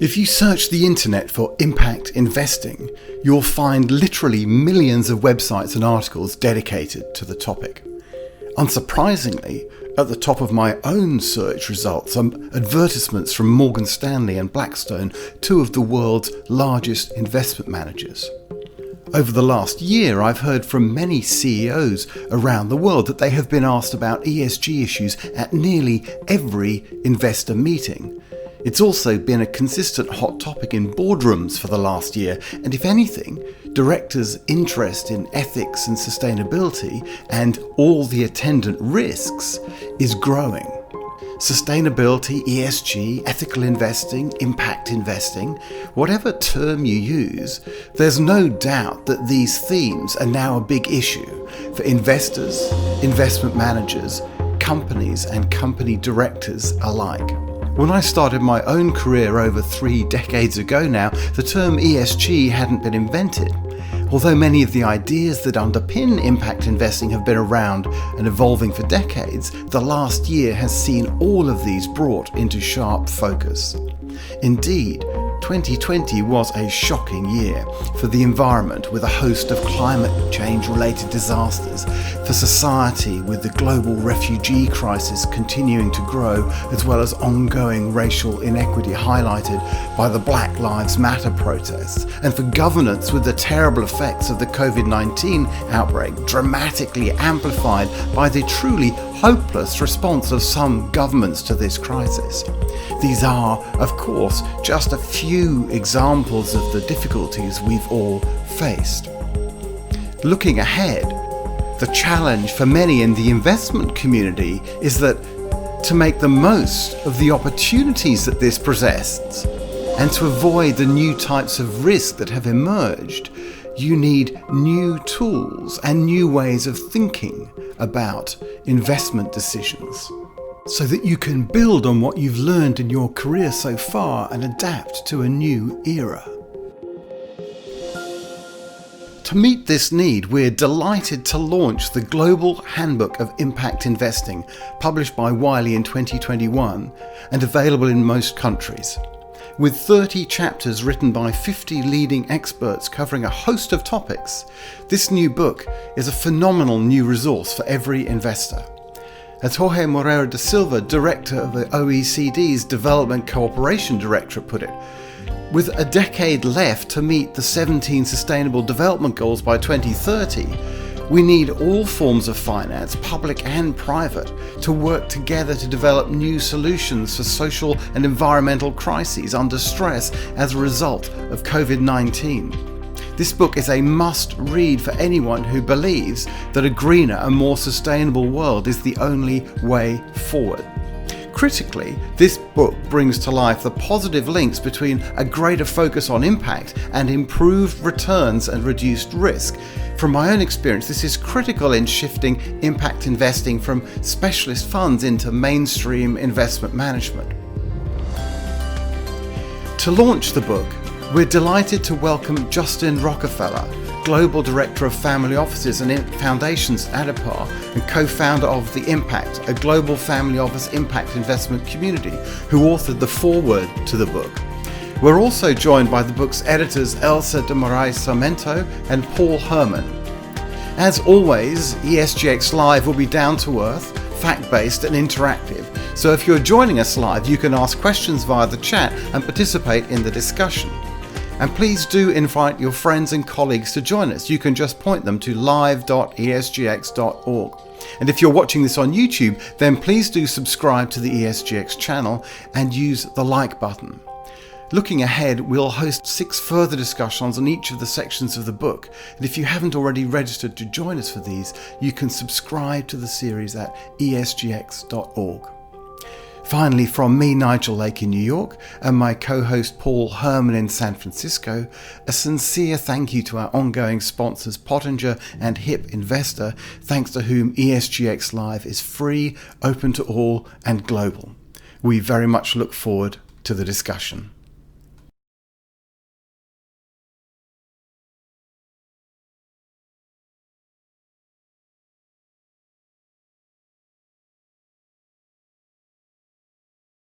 If you search the internet for impact investing, you'll find literally millions of websites and articles dedicated to the topic. Unsurprisingly, at the top of my own search results are advertisements from Morgan Stanley and Blackstone, two of the world's largest investment managers. Over the last year, I've heard from many CEOs around the world that they have been asked about ESG issues at nearly every investor meeting. It's also been a consistent hot topic in boardrooms for the last year, and if anything, directors' interest in ethics and sustainability and all the attendant risks is growing. Sustainability, ESG, ethical investing, impact investing, whatever term you use, there's no doubt that these themes are now a big issue for investors, investment managers, companies and company directors alike. When I started my own career over 3 decades ago now, the term ESG hadn't been invented. Although many of the ideas that underpin impact investing have been around and evolving for decades, the last year has seen all of these brought into sharp focus. Indeed, 2020 was a shocking year for the environment with a host of climate change-related disasters, for society with the global refugee crisis continuing to grow, as well as ongoing racial inequity highlighted by the Black Lives Matter protests, and for governance with the terrible effects of the COVID-19 outbreak dramatically amplified by the truly hopeless response of some governments to this crisis. These are, of course, just a few examples of the difficulties we've all faced. Looking ahead, the challenge for many in the investment community is that to make the most of the opportunities that this presents and to avoid the new types of risk that have emerged, you need new tools and new ways of thinking about investment decisions so that you can build on what you've learned in your career so far and adapt to a new era. To meet this need, we're delighted to launch the Global Handbook of Impact Investing, published by Wiley in 2021 and available in most countries. With 30 chapters written by 50 leading experts covering a host of topics, this new book is a phenomenal new resource for every investor. As Jorge Morais da Silva, director of the OECD's Development Cooperation Directorate, put it, with a decade left to meet the 17 Sustainable Development Goals by 2030, we need all forms of finance, public and private, to work together to develop new solutions for social and environmental crises under stress as a result of COVID-19. This book is a must-read for anyone who believes that a greener and more sustainable world is the only way forward. Critically, this book brings to life the positive links between a greater focus on impact and improved returns and reduced risk. From my own experience, this is critical in shifting impact investing from specialist funds into mainstream investment management. To launch the book, we're delighted to welcome Justin Rockefeller, Global Director of Family Offices and Foundations at ADIPAR and co-founder of The Impact, a global family office impact investment community, who authored the foreword to the book. We're also joined by the book's editors Elsa de Morais Sarmento and Paul Herman. As always, ESGX Live will be down to earth, fact-based and interactive, so if you're joining us live, you can ask questions via the chat and participate in the discussion. And please do invite your friends and colleagues to join us. You can just point them to live.esgx.org. And if you're watching this on YouTube, then please do subscribe to the ESGX channel and use the like button. Looking ahead, we'll host 6 further discussions on each of the sections of the book. And if you haven't already registered to join us for these, you can subscribe to the series at esgx.org. Finally, from me, Nigel Lake in New York, and my co-host Paul Herman in San Francisco, a sincere thank you to our ongoing sponsors Pottinger and Hip Investor, thanks to whom ESGX Live is free, open to all, and global. We very much look forward to the discussion.